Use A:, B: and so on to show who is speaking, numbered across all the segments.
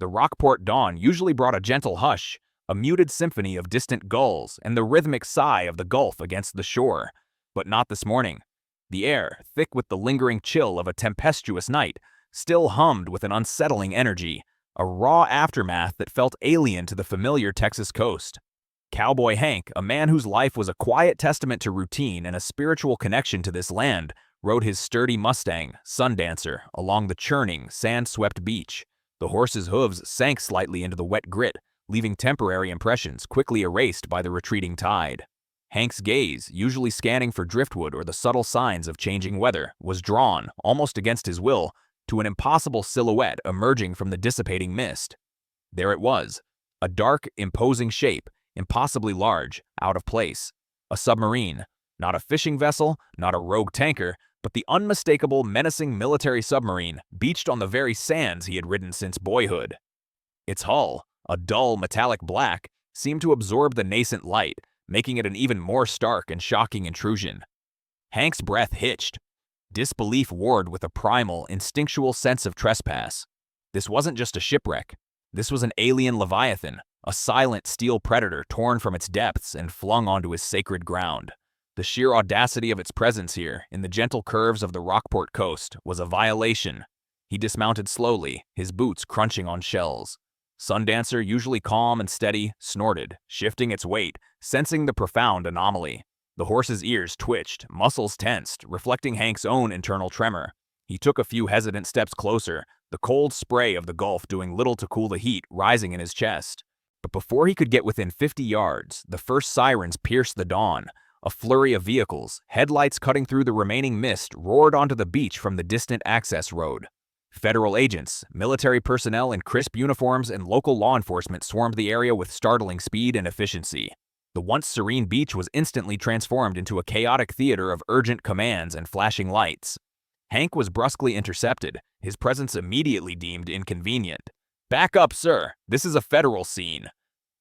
A: The Rockport dawn usually brought a gentle hush, a muted symphony of distant gulls, and the rhythmic sigh of the Gulf against the shore. But not this morning. The air, thick with the lingering chill of a tempestuous night, still hummed with an unsettling energy, a raw aftermath that felt alien to the familiar Texas coast. Cowboy Hank, a man whose life was a quiet testament to routine and a spiritual connection to this land, rode his sturdy Mustang, Sundancer, along the churning, sand-swept beach. The horse's hooves sank slightly into the wet grit, leaving temporary impressions quickly erased by the retreating tide. Hank's gaze, usually scanning for driftwood or the subtle signs of changing weather, was drawn, almost against his will, to an impossible silhouette emerging from the dissipating mist. There it was, a dark, imposing shape, impossibly large, out of place. A submarine, not a fishing vessel, not a rogue tanker, but the unmistakable, menacing military submarine beached on the very sands he had ridden since boyhood. Its hull, a dull metallic black, seemed to absorb the nascent light, making it an even more stark and shocking intrusion. Hank's breath hitched. Disbelief warred with a primal, instinctual sense of trespass. This wasn't just a shipwreck. This was an alien leviathan, a silent steel predator torn from its depths and flung onto his sacred ground. The sheer audacity of its presence here, in the gentle curves of the Rockport coast, was a violation. He dismounted slowly, his boots crunching on shells. Sundancer, usually calm and steady, snorted, shifting its weight, sensing the profound anomaly. The horse's ears twitched, muscles tensed, reflecting Hank's own internal tremor. He took a few hesitant steps closer, the cold spray of the Gulf doing little to cool the heat rising in his chest. But before he could get within 50 yards, the first sirens pierced the dawn. A flurry of vehicles, headlights cutting through the remaining mist, roared onto the beach from the distant access road. Federal agents, military personnel in crisp uniforms, and local law enforcement swarmed the area with startling speed and efficiency. The once serene beach was instantly transformed into a chaotic theater of urgent commands and flashing lights. Hank was brusquely intercepted, his presence immediately deemed inconvenient. "Back up, sir! This is a federal scene!"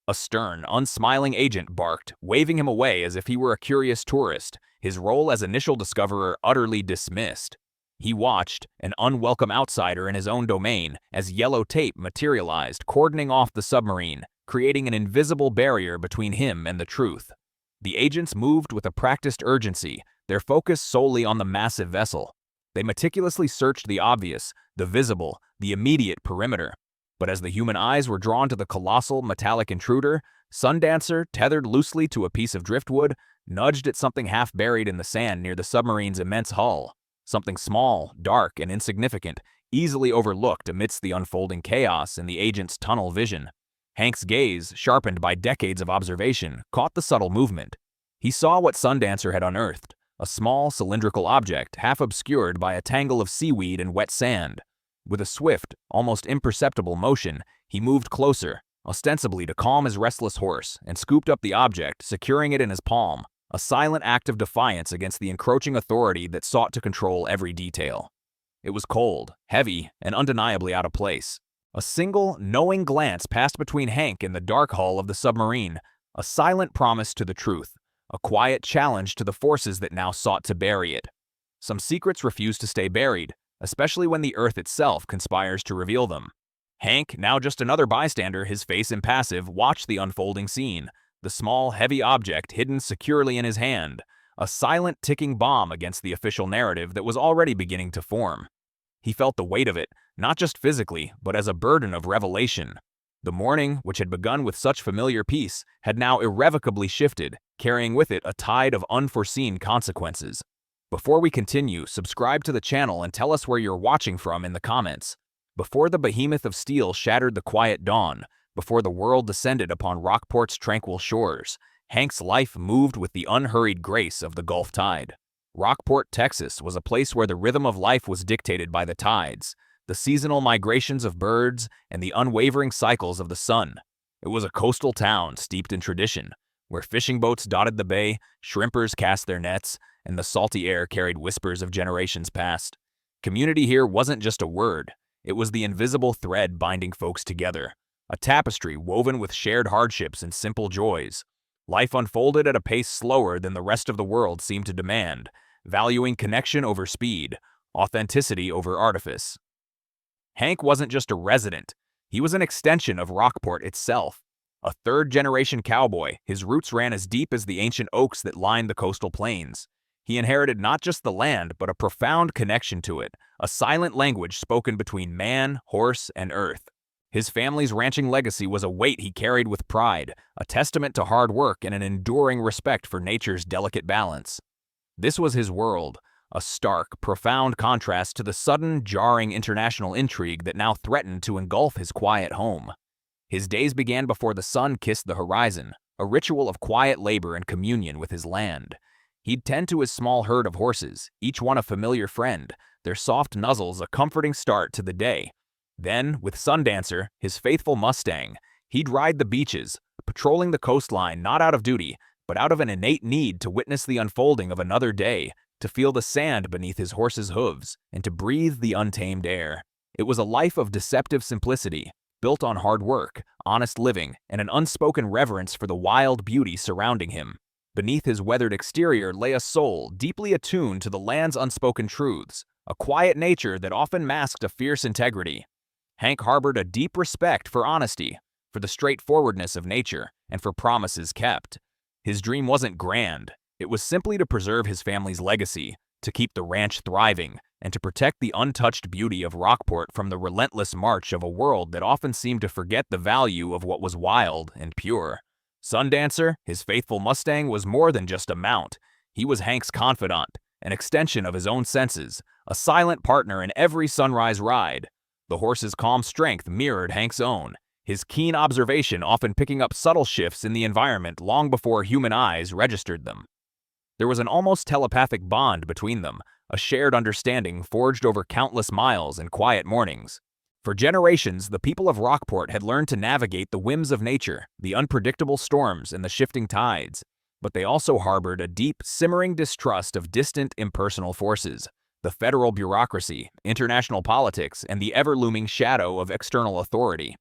A: A stern, unsmiling agent barked, waving him away as if he were a curious tourist, his role as initial discoverer utterly dismissed. He watched, an unwelcome outsider in his own domain, as yellow tape materialized, cordoning off the submarine, creating an invisible barrier between him and the truth. The agents moved with a practiced urgency, their focus solely on the massive vessel. They meticulously searched the obvious, the visible, the immediate perimeter. But as the human eyes were drawn to the colossal, metallic intruder, Sundancer, tethered loosely to a piece of driftwood, nudged at something half buried in the sand near the submarine's immense hull. Something small, dark, and insignificant, easily overlooked amidst the unfolding chaos in the agent's tunnel vision. Hank's gaze, sharpened by decades of observation, caught the subtle movement. He saw what Sundancer had unearthed, a small, cylindrical object half obscured by a tangle of seaweed and wet sand. With a swift, almost imperceptible motion, he moved closer, ostensibly to calm his restless horse, and scooped up the object, securing it in his palm, a silent act of defiance against the encroaching authority that sought to control every detail. It was cold, heavy, and undeniably out of place. A single, knowing glance passed between Hank and the dark hull of the submarine, a silent promise to the truth, a quiet challenge to the forces that now sought to bury it. Some secrets refuse to stay buried, especially when the earth itself conspires to reveal them. Hank, now just another bystander, his face impassive, watched the unfolding scene, the small, heavy object hidden securely in his hand, a silent ticking bomb against the official narrative that was already beginning to form. He felt the weight of it, not just physically, but as a burden of revelation. The morning, which had begun with such familiar peace, had now irrevocably shifted, carrying with it a tide of unforeseen consequences. Before we continue, subscribe to the channel and tell us where you're watching from in the comments. Before the behemoth of steel shattered the quiet dawn, before the world descended upon Rockport's tranquil shores, Hank's life moved with the unhurried grace of the Gulf tide. Rockport, Texas was a place where the rhythm of life was dictated by the tides, the seasonal migrations of birds, and the unwavering cycles of the sun. It was a coastal town steeped in tradition, where fishing boats dotted the bay, shrimpers cast their nets, and the salty air carried whispers of generations past. Community here wasn't just a word, it was the invisible thread binding folks together, a tapestry woven with shared hardships and simple joys. Life unfolded at a pace slower than the rest of the world seemed to demand, valuing connection over speed, authenticity over artifice. Hank wasn't just a resident, He was an extension of Rockport itself. A third-generation cowboy, his roots ran as deep as the ancient oaks that lined the coastal plains. He inherited not just the land, but a profound connection to it, a silent language spoken between man, horse, and earth. His family's ranching legacy was a weight he carried with pride, a testament to hard work and an enduring respect for nature's delicate balance. This was his world, a stark, profound contrast to the sudden, jarring international intrigue that now threatened to engulf his quiet home. His days began before the sun kissed the horizon, a ritual of quiet labor and communion with his land. He'd tend to his small herd of horses, each one a familiar friend, their soft nuzzles a comforting start to the day. Then, with Sundancer, his faithful Mustang, he'd ride the beaches, patrolling the coastline not out of duty, but out of an innate need to witness the unfolding of another day, to feel the sand beneath his horse's hooves, and to breathe the untamed air. It was a life of deceptive simplicity, built on hard work, honest living, and an unspoken reverence for the wild beauty surrounding him. Beneath his weathered exterior lay a soul deeply attuned to the land's unspoken truths, a quiet nature that often masked a fierce integrity. Hank harbored a deep respect for honesty, for the straightforwardness of nature, and for promises kept. His dream wasn't grand. It was simply to preserve his family's legacy, to keep the ranch thriving, and to protect the untouched beauty of Rockport from the relentless march of a world that often seemed to forget the value of what was wild and pure. Sundancer, his faithful Mustang, was more than just a mount. He was Hank's confidant, an extension of his own senses, a silent partner in every sunrise ride. The horse's calm strength mirrored Hank's own, his keen observation often picking up subtle shifts in the environment long before human eyes registered them. There was an almost telepathic bond between them, a shared understanding forged over countless miles and quiet mornings. For generations, the people of Rockport had learned to navigate the whims of nature, the unpredictable storms and the shifting tides. But they also harbored a deep, simmering distrust of distant, impersonal forces, the federal bureaucracy, international politics, and the ever-looming shadow of external authority.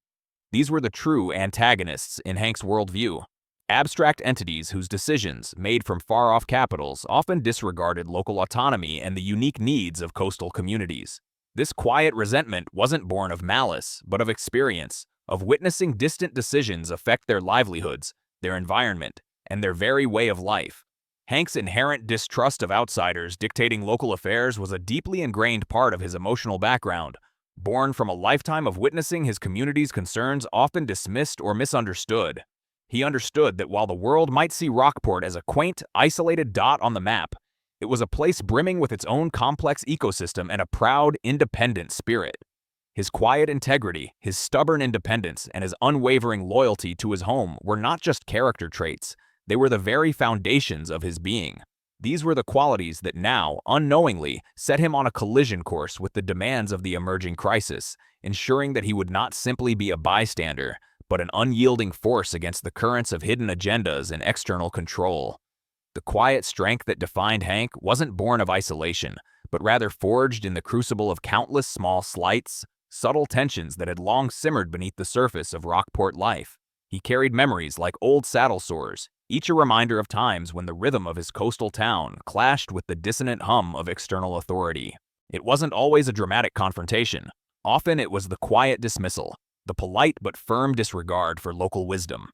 A: These were the true antagonists in Hank's worldview. Abstract entities whose decisions, made from far-off capitals, often disregarded local autonomy and the unique needs of coastal communities. This quiet resentment wasn't born of malice, but of experience, of witnessing distant decisions affect their livelihoods, their environment, and their very way of life. Hank's inherent distrust of outsiders dictating local affairs was a deeply ingrained part of his emotional background, born from a lifetime of witnessing his community's concerns often dismissed or misunderstood. He understood that while the world might see Rockport as a quaint, isolated dot on the map, it was a place brimming with its own complex ecosystem and a proud, independent spirit. His quiet integrity, his stubborn independence, and his unwavering loyalty to his home were not just character traits, they were the very foundations of his being. These were the qualities that now, unknowingly, set him on a collision course with the demands of the emerging crisis, ensuring that he would not simply be a bystander, but an unyielding force against the currents of hidden agendas and external control. The quiet strength that defined Hank wasn't born of isolation, but rather forged in the crucible of countless small slights, subtle tensions that had long simmered beneath the surface of Rockport life. He carried memories like old saddle sores, each a reminder of times when the rhythm of his coastal town clashed with the dissonant hum of external authority. It wasn't always a dramatic confrontation. Often it was the quiet dismissal, the polite but firm disregard for local wisdom.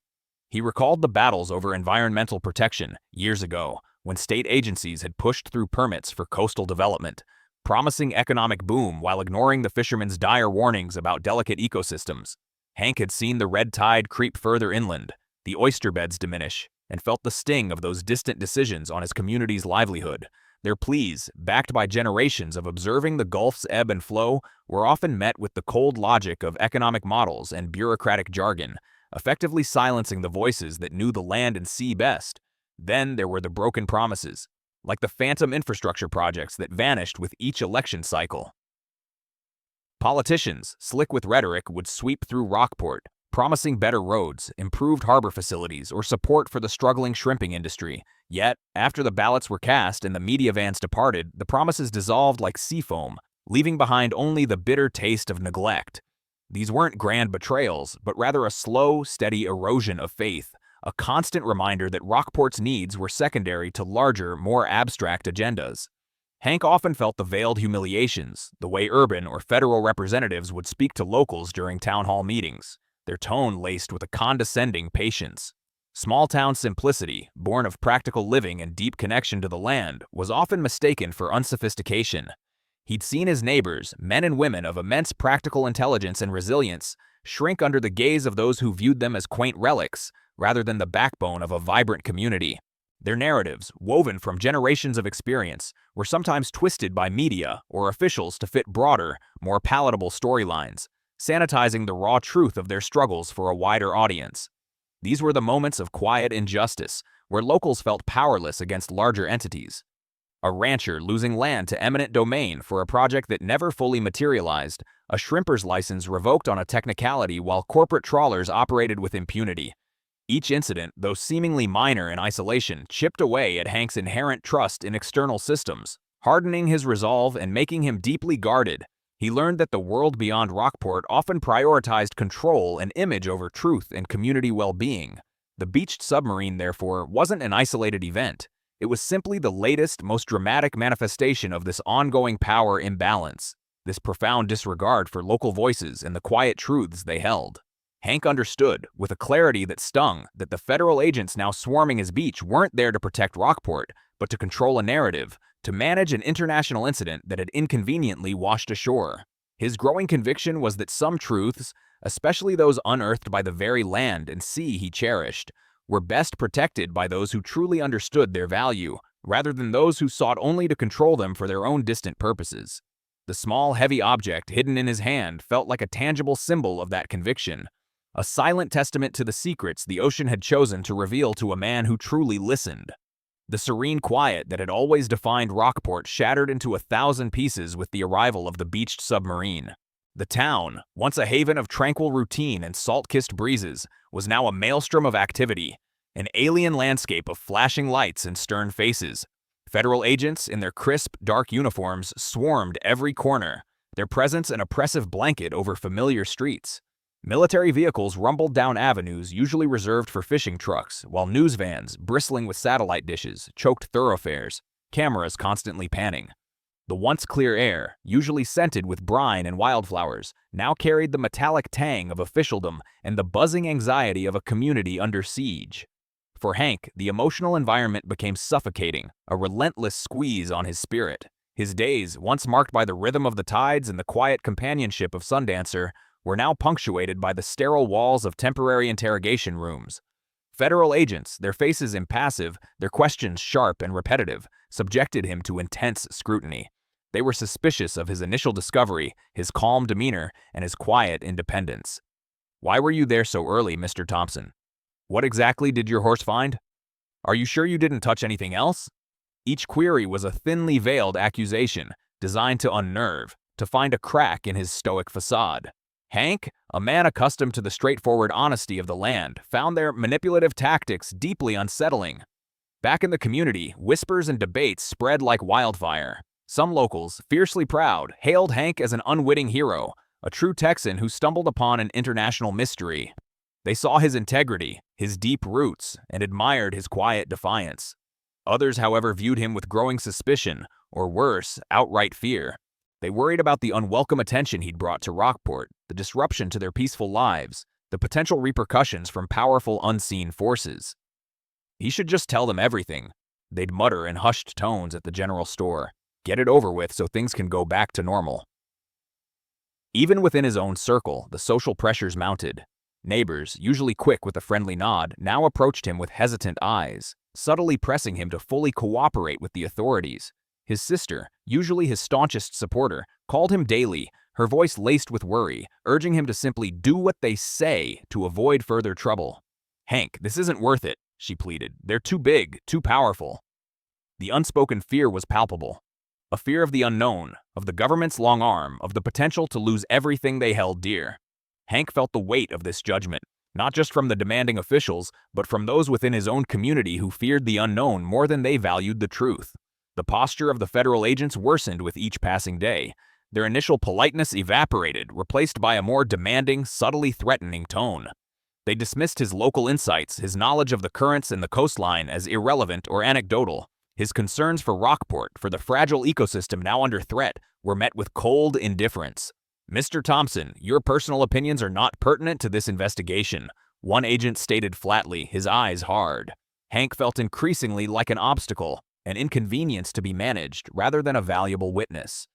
A: He recalled the battles over environmental protection years ago, when state agencies had pushed through permits for coastal development, promising economic boom while ignoring the fishermen's dire warnings about delicate ecosystems. Hank had seen the red tide creep further inland, the oyster beds diminish, and felt the sting of those distant decisions on his community's livelihood. Their pleas, backed by generations of observing the Gulf's ebb and flow, were often met with the cold logic of economic models and bureaucratic jargon, effectively silencing the voices that knew the land and sea best. Then there were the broken promises, like the phantom infrastructure projects that vanished with each election cycle. Politicians, slick with rhetoric, would sweep through Rockport, promising better roads, improved harbor facilities, or support for the struggling shrimping industry. Yet, after the ballots were cast and the media vans departed, the promises dissolved like sea foam, leaving behind only the bitter taste of neglect. These weren't grand betrayals, but rather a slow, steady erosion of faith, a constant reminder that Rockport's needs were secondary to larger, more abstract agendas. Hank often felt the veiled humiliations, the way urban or federal representatives would speak to locals during town hall meetings, their tone laced with a condescending patience. Small-town simplicity, born of practical living and deep connection to the land, was often mistaken for unsophistication. He'd seen his neighbors, men and women of immense practical intelligence and resilience, shrink under the gaze of those who viewed them as quaint relics, rather than the backbone of a vibrant community. Their narratives, woven from generations of experience, were sometimes twisted by media or officials to fit broader, more palatable storylines, sanitizing the raw truth of their struggles for a wider audience. These were the moments of quiet injustice, where locals felt powerless against larger entities. A rancher losing land to eminent domain for a project that never fully materialized, a shrimper's license revoked on a technicality while corporate trawlers operated with impunity. Each incident, though seemingly minor in isolation, chipped away at Hank's inherent trust in external systems, hardening his resolve and making him deeply guarded. He learned that the world beyond Rockport often prioritized control and image over truth and community well-being. The beached submarine, therefore, wasn't an isolated event. It was simply the latest, most dramatic manifestation of this ongoing power imbalance, this profound disregard for local voices and the quiet truths they held. Hank understood, with a clarity that stung, that the federal agents now swarming his beach weren't there to protect Rockport, but to control a narrative, to manage an international incident that had inconveniently washed ashore. His growing conviction was that some truths, especially those unearthed by the very land and sea he cherished, were best protected by those who truly understood their value, rather than those who sought only to control them for their own distant purposes. The small, heavy object hidden in his hand felt like a tangible symbol of that conviction, a silent testament to the secrets the ocean had chosen to reveal to a man who truly listened. The serene quiet that had always defined Rockport shattered into 1,000 pieces with the arrival of the beached submarine. The town, once a haven of tranquil routine and salt-kissed breezes, was now a maelstrom of activity, an alien landscape of flashing lights and stern faces. Federal agents, in their crisp, dark uniforms, swarmed every corner, their presence an oppressive blanket over familiar streets. Military vehicles rumbled down avenues usually reserved for fishing trucks, while news vans, bristling with satellite dishes, choked thoroughfares, cameras constantly panning. The once clear air, usually scented with brine and wildflowers, now carried the metallic tang of officialdom and the buzzing anxiety of a community under siege. For Hank, the emotional environment became suffocating, a relentless squeeze on his spirit. His days, once marked by the rhythm of the tides and the quiet companionship of Sundancer, were now punctuated by the sterile walls of temporary interrogation rooms. Federal agents, their faces impassive, their questions sharp and repetitive, subjected him to intense scrutiny. They were suspicious of his initial discovery, his calm demeanor, and his quiet independence. "Why were you there so early, Mr. Thompson? What exactly did your horse find? Are you sure you didn't touch anything else?" Each query was a thinly veiled accusation, designed to unnerve, to find a crack in his stoic facade. Hank, a man accustomed to the straightforward honesty of the land, found their manipulative tactics deeply unsettling. Back in the community, whispers and debates spread like wildfire. Some locals, fiercely proud, hailed Hank as an unwitting hero, a true Texan who stumbled upon an international mystery. They saw his integrity, his deep roots, and admired his quiet defiance. Others, however, viewed him with growing suspicion, or worse, outright fear. They worried about the unwelcome attention he'd brought to Rockport, the disruption to their peaceful lives, the potential repercussions from powerful unseen forces. "He should just tell them everything," they'd mutter in hushed tones at the general store. "Get it over with so things can go back to normal." Even within his own circle, the social pressures mounted. Neighbors, usually quick with a friendly nod, now approached him with hesitant eyes, subtly pressing him to fully cooperate with the authorities. His sister, usually his staunchest supporter, called him daily, her voice laced with worry, urging him to simply do what they say to avoid further trouble. "Hank, this isn't worth it," she pleaded. "They're too big, too powerful." The unspoken fear was palpable. A fear of the unknown, of the government's long arm, of the potential to lose everything they held dear. Hank felt the weight of this judgment, not just from the demanding officials, but from those within his own community who feared the unknown more than they valued the truth. The posture of the federal agents worsened with each passing day. Their initial politeness evaporated, replaced by a more demanding, subtly threatening tone. They dismissed his local insights, his knowledge of the currents and the coastline as irrelevant or anecdotal, His concerns for Rockport, for the fragile ecosystem now under threat, were met with cold indifference. "Mr. Thompson, your personal opinions are not pertinent to this investigation," one agent stated flatly, his eyes hard. Hank felt increasingly like an obstacle, an inconvenience to be managed, rather than a valuable witness.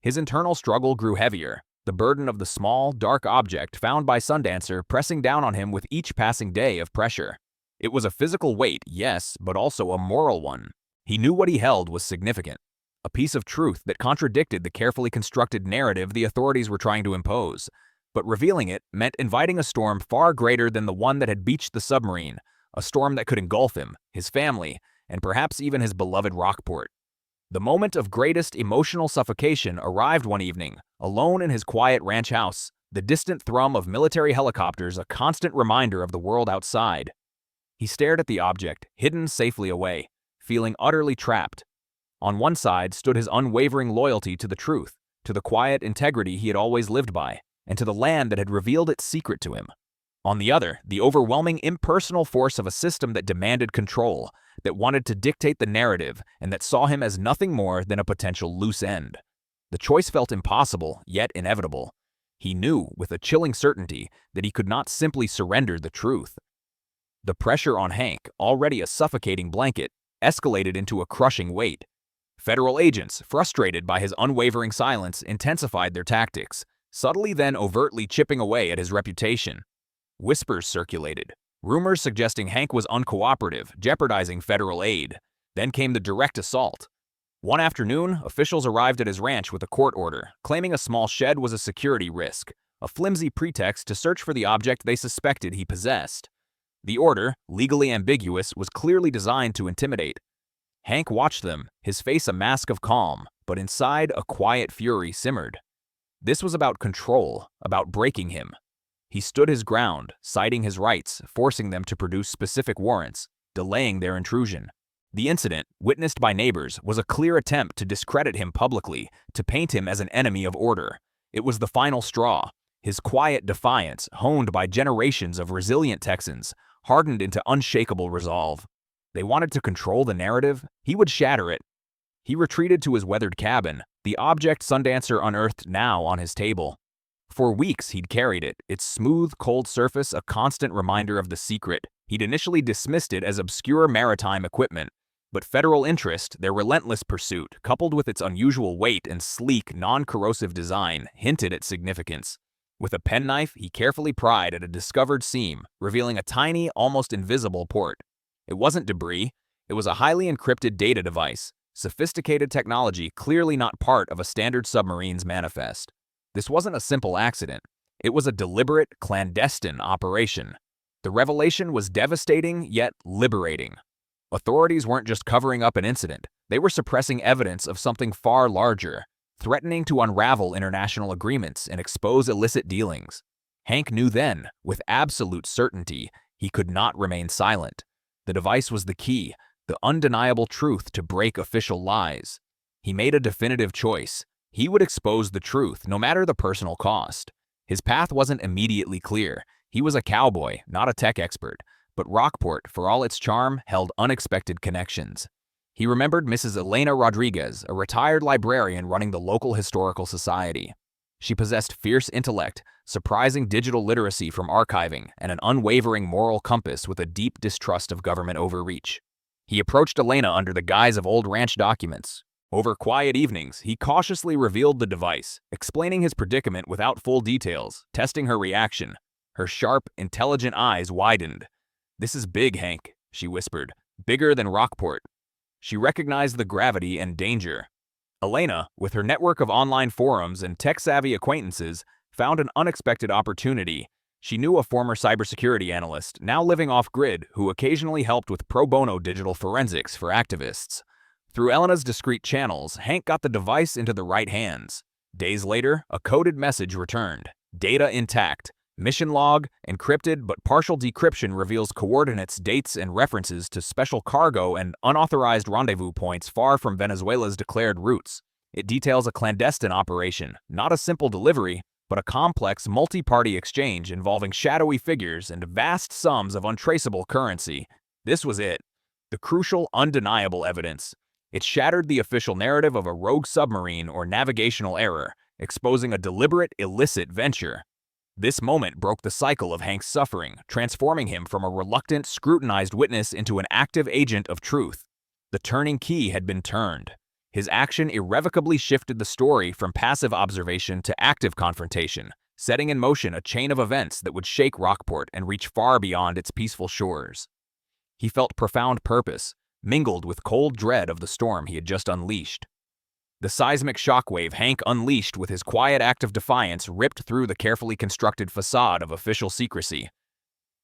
A: His internal struggle grew heavier, the burden of the small, dark object found by Sundancer pressing down on him with each passing day of pressure. It was a physical weight, yes, but also a moral one. He knew what he held was significant, a piece of truth that contradicted the carefully constructed narrative the authorities were trying to impose. But revealing it meant inviting a storm far greater than the one that had beached the submarine, a storm that could engulf him, his family, and perhaps even his beloved Rockport. The moment of greatest emotional suffocation arrived one evening, alone in his quiet ranch house, the distant thrum of military helicopters a constant reminder of the world outside. He stared at the object, hidden safely away, feeling utterly trapped. On one side stood his unwavering loyalty to the truth, to the quiet integrity he had always lived by, and to the land that had revealed its secret to him. On the other, the overwhelming impersonal force of a system that demanded control, that wanted to dictate the narrative, and that saw him as nothing more than a potential loose end. The choice felt impossible, yet inevitable. He knew, with a chilling certainty, that he could not simply surrender the truth. The pressure on Hank, already a suffocating blanket, escalated into a crushing weight. Federal agents, frustrated by his unwavering silence, intensified their tactics, subtly then overtly chipping away at his reputation. Whispers circulated, rumors suggesting Hank was uncooperative, jeopardizing federal aid. Then came the direct assault. One afternoon, officials arrived at his ranch with a court order, claiming a small shed was a security risk, a flimsy pretext to search for the object they suspected he possessed. The order, legally ambiguous, was clearly designed to intimidate. Hank watched them, his face a mask of calm, but inside a quiet fury simmered. This was about control, about breaking him. He stood his ground, citing his rights, forcing them to produce specific warrants, delaying their intrusion. The incident, witnessed by neighbors, was a clear attempt to discredit him publicly, to paint him as an enemy of order. It was the final straw. His quiet defiance, honed by generations of resilient Texans, hardened into unshakable resolve. They wanted to control the narrative. He would shatter it. He retreated to his weathered cabin, the object Sundancer unearthed now on his table. For weeks he'd carried it, its smooth, cold surface a constant reminder of the secret. He'd initially dismissed it as obscure maritime equipment, but federal interest, their relentless pursuit, coupled with its unusual weight and sleek, non-corrosive design, hinted at significance. With a penknife, he carefully pried at a discovered seam, revealing a tiny, almost invisible port. It wasn't debris. It was a highly encrypted data device, sophisticated technology clearly not part of a standard submarine's manifest. This wasn't a simple accident. It was a deliberate, clandestine operation. The revelation was devastating, yet liberating. Authorities weren't just covering up an incident. They were suppressing evidence of something far larger, threatening to unravel international agreements and expose illicit dealings. Hank knew then, with absolute certainty, he could not remain silent. The device was the key, the undeniable truth to break official lies. He made a definitive choice. He would expose the truth, no matter the personal cost. His path wasn't immediately clear. He was a cowboy, not a tech expert, but Rockport, for all its charm, held unexpected connections. He remembered Mrs. Elena Rodriguez, a retired librarian running the local historical society. She possessed fierce intellect, surprising digital literacy from archiving, and an unwavering moral compass with a deep distrust of government overreach. He approached Elena under the guise of old ranch documents. Over quiet evenings, he cautiously revealed the device, explaining his predicament without full details, testing her reaction. Her sharp, intelligent eyes widened. "This is big, Hank," she whispered. "Bigger than Rockport." She recognized the gravity and danger. Elena, with her network of online forums and tech-savvy acquaintances, found an unexpected opportunity. She knew a former cybersecurity analyst, now living off-grid, who occasionally helped with pro bono digital forensics for activists. Through Elena's discreet channels, Hank got the device into the right hands. Days later, a coded message returned. Data intact. Mission log, encrypted but partial decryption reveals coordinates, dates, and references to special cargo and unauthorized rendezvous points far from Venezuela's declared routes. It details a clandestine operation, not a simple delivery, but a complex multi-party exchange involving shadowy figures and vast sums of untraceable currency. This was it. The crucial, undeniable evidence. It shattered the official narrative of a rogue submarine or navigational error, exposing a deliberate, illicit venture. This moment broke the cycle of Hank's suffering, transforming him from a reluctant, scrutinized witness into an active agent of truth. The turning key had been turned. His action irrevocably shifted the story from passive observation to active confrontation, setting in motion a chain of events that would shake Rockport and reach far beyond its peaceful shores. He felt profound purpose, mingled with cold dread of the storm he had just unleashed. The seismic shockwave Hank unleashed with his quiet act of defiance ripped through the carefully constructed facade of official secrecy.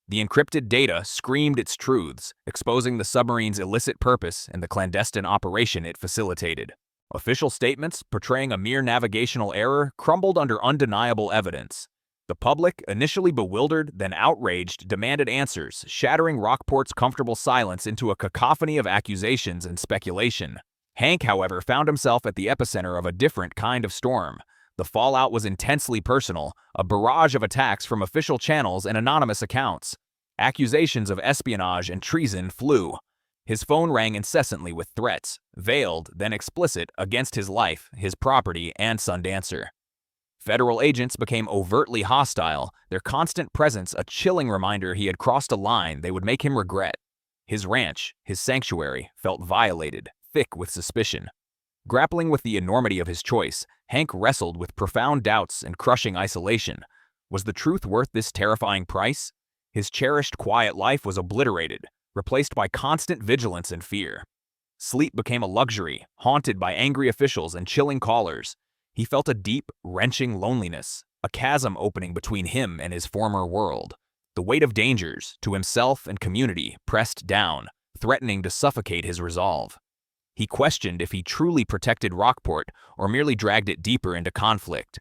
A: The encrypted data screamed its truths, exposing the submarine's illicit purpose and the clandestine operation it facilitated. Official statements portraying a mere navigational error crumbled under undeniable evidence. The public, initially bewildered, then outraged, demanded answers, shattering Rockport's comfortable silence into a cacophony of accusations and speculation. Hank, however, found himself at the epicenter of a different kind of storm. The fallout was intensely personal, a barrage of attacks from official channels and anonymous accounts. Accusations of espionage and treason flew. His phone rang incessantly with threats, veiled, then explicit, against his life, his property, and Sundancer. Federal agents became overtly hostile, their constant presence a chilling reminder he had crossed a line they would make him regret. His ranch, his sanctuary, felt violated, thick with suspicion. Grappling with the enormity of his choice, Hank wrestled with profound doubts and crushing isolation. Was the truth worth this terrifying price? His cherished quiet life was obliterated, replaced by constant vigilance and fear. Sleep became a luxury, haunted by angry officials and chilling callers. He felt a deep, wrenching loneliness, a chasm opening between him and his former world. The weight of dangers, to himself and community, pressed down, threatening to suffocate his resolve. He questioned if he truly protected Rockport or merely dragged it deeper into conflict.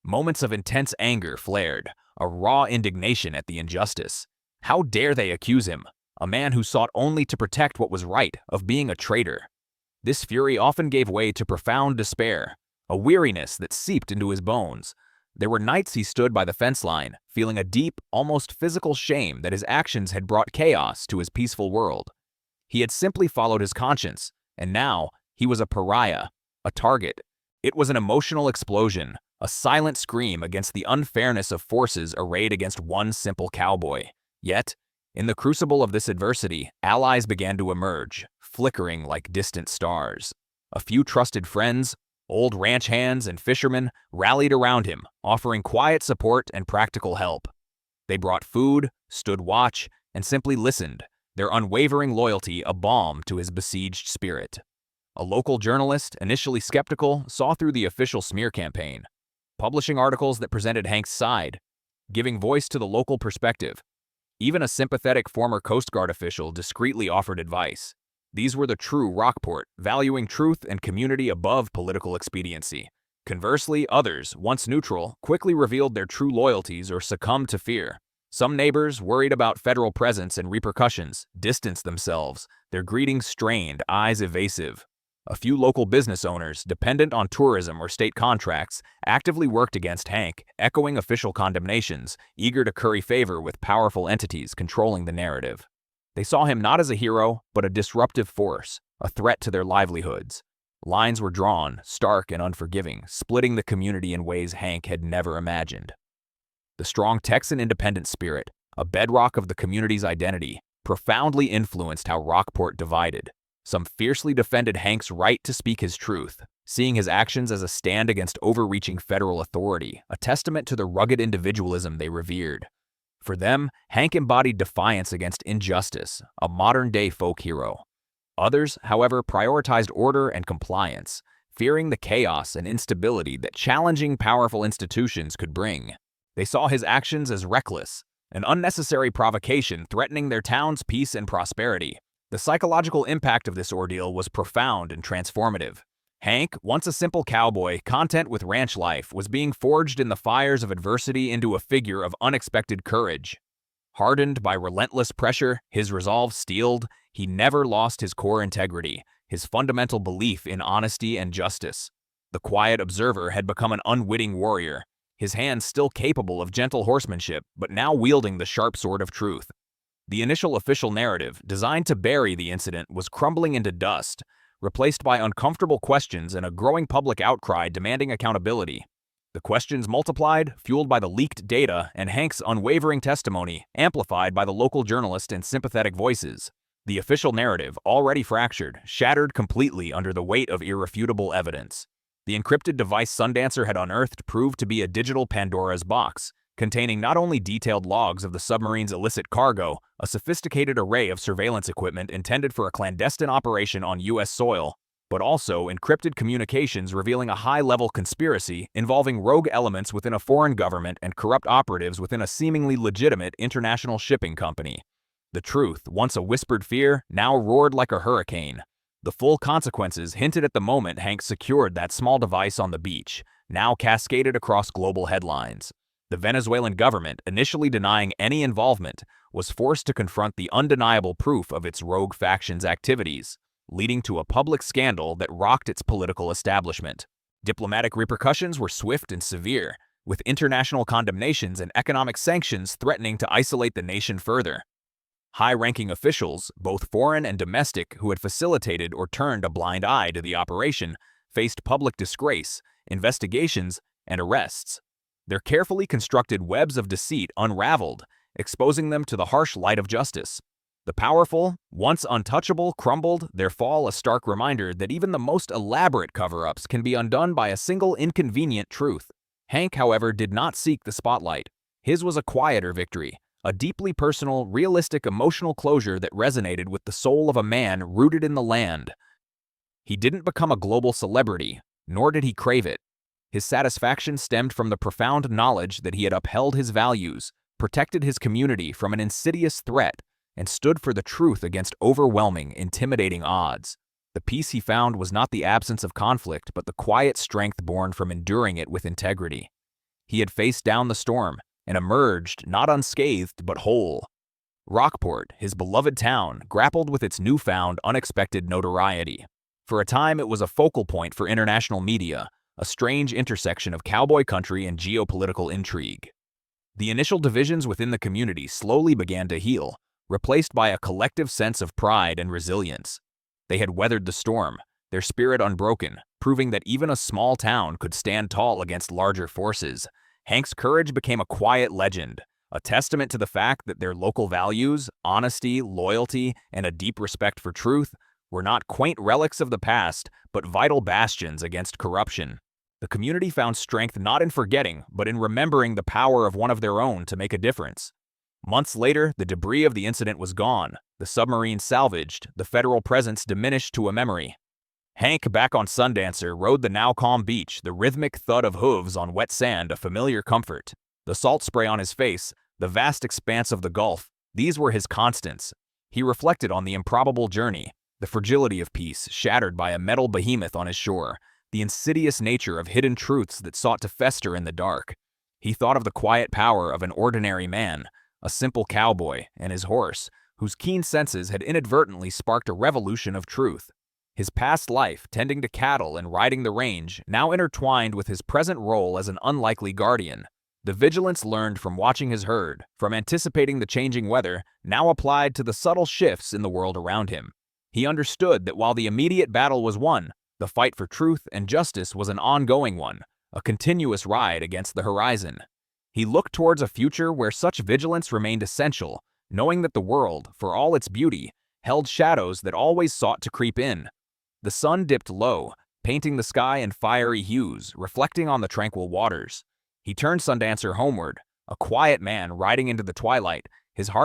A: Moments of intense anger flared, a raw indignation at the injustice. How dare they accuse him, a man who sought only to protect what was right, of being a traitor? This fury often gave way to profound despair, a weariness that seeped into his bones. There were nights he stood by the fence line, feeling a deep, almost physical shame that his actions had brought chaos to his peaceful world. He had simply followed his conscience, and now he was a pariah, a target. It was an emotional explosion, a silent scream against the unfairness of forces arrayed against one simple cowboy. Yet, in the crucible of this adversity, allies began to emerge, flickering like distant stars. A few trusted friends, old ranch hands and fishermen, rallied around him, offering quiet support and practical help. They brought food, stood watch, and simply listened, their unwavering loyalty a balm to his besieged spirit. A local journalist, initially skeptical, saw through the official smear campaign, publishing articles that presented Hank's side, giving voice to the local perspective. Even a sympathetic former Coast Guard official discreetly offered advice. These were the true Rockport, valuing truth and community above political expediency. Conversely, others, once neutral, quickly revealed their true loyalties or succumbed to fear. Some neighbors, worried about federal presence and repercussions, distanced themselves, their greetings strained, eyes evasive. A few local business owners, dependent on tourism or state contracts, actively worked against Hank, echoing official condemnations, eager to curry favor with powerful entities controlling the narrative. They saw him not as a hero, but a disruptive force, a threat to their livelihoods. Lines were drawn, stark and unforgiving, splitting the community in ways Hank had never imagined. The strong Texan independent spirit, a bedrock of the community's identity, profoundly influenced how Rockport divided. Some fiercely defended Hank's right to speak his truth, seeing his actions as a stand against overreaching federal authority, a testament to the rugged individualism they revered. For them, Hank embodied defiance against injustice, a modern-day folk hero. Others, however, prioritized order and compliance, fearing the chaos and instability that challenging powerful institutions could bring. They saw his actions as reckless, an unnecessary provocation threatening their town's peace and prosperity. The psychological impact of this ordeal was profound and transformative. Hank, once a simple cowboy, content with ranch life, was being forged in the fires of adversity into a figure of unexpected courage. Hardened by relentless pressure, his resolve steeled, he never lost his core integrity, his fundamental belief in honesty and justice. The quiet observer had become an unwitting warrior, his hands still capable of gentle horsemanship, but now wielding the sharp sword of truth. The initial official narrative, designed to bury the incident, was crumbling into dust. replaced by uncomfortable questions and a growing public outcry demanding accountability. The questions multiplied, fueled by the leaked data and Hank's unwavering testimony, amplified by the local journalist and sympathetic voices. The official narrative, already fractured, shattered completely under the weight of irrefutable evidence. The encrypted device Sundancer had unearthed proved to be a digital Pandora's box, containing not only detailed logs of the submarine's illicit cargo, a sophisticated array of surveillance equipment intended for a clandestine operation on U.S. soil, but also encrypted communications revealing a high-level conspiracy involving rogue elements within a foreign government and corrupt operatives within a seemingly legitimate international shipping company. The truth, once a whispered fear, now roared like a hurricane. The full consequences hinted at the moment Hank secured that small device on the beach, now cascaded across global headlines. The Venezuelan government, initially denying any involvement, was forced to confront the undeniable proof of its rogue faction's activities, leading to a public scandal that rocked its political establishment. Diplomatic repercussions were swift and severe, with international condemnations and economic sanctions threatening to isolate the nation further. High-ranking officials, both foreign and domestic, who had facilitated or turned a blind eye to the operation, faced public disgrace, investigations, and arrests. Their carefully constructed webs of deceit unraveled, exposing them to the harsh light of justice. The powerful, once untouchable, crumbled, their fall a stark reminder that even the most elaborate cover-ups can be undone by a single inconvenient truth. Hank, however, did not seek the spotlight. His was a quieter victory, a deeply personal, realistic emotional closure that resonated with the soul of a man rooted in the land. He didn't become a global celebrity, nor did he crave it. His satisfaction stemmed from the profound knowledge that he had upheld his values, protected his community from an insidious threat, and stood for the truth against overwhelming, intimidating odds. The peace he found was not the absence of conflict, but the quiet strength born from enduring it with integrity. He had faced down the storm and emerged not unscathed but whole. Rockport, his beloved town, grappled with its newfound, unexpected notoriety. For a time, it was a focal point for international media, a strange intersection of cowboy country and geopolitical intrigue. The initial divisions within the community slowly began to heal, replaced by a collective sense of pride and resilience. They had weathered the storm, their spirit unbroken, proving that even a small town could stand tall against larger forces. Hank's courage became a quiet legend, a testament to the fact that their local values, honesty, loyalty, and a deep respect for truth were not quaint relics of the past, but vital bastions against corruption. The community found strength not in forgetting, but in remembering the power of one of their own to make a difference. Months later, the debris of the incident was gone, the submarine salvaged, the federal presence diminished to a memory. Hank, back on Sundancer, rode the now calm beach, the rhythmic thud of hooves on wet sand a familiar comfort. The salt spray on his face, the vast expanse of the Gulf, these were his constants. He reflected on the improbable journey, the fragility of peace shattered by a metal behemoth on his shore, the insidious nature of hidden truths that sought to fester in the dark. He thought of the quiet power of an ordinary man, a simple cowboy, and his horse, whose keen senses had inadvertently sparked a revolution of truth. His past life, tending to cattle and riding the range, now intertwined with his present role as an unlikely guardian. The vigilance learned from watching his herd, from anticipating the changing weather, now applied to the subtle shifts in the world around him. He understood that while the immediate battle was won, the fight for truth and justice was an ongoing one, a continuous ride against the horizon. He looked towards a future where such vigilance remained essential, knowing that the world, for all its beauty, held shadows that always sought to creep in. The sun dipped low, painting the sky in fiery hues, reflecting on the tranquil waters. He turned Sundancer homeward, a quiet man riding into the twilight, his heart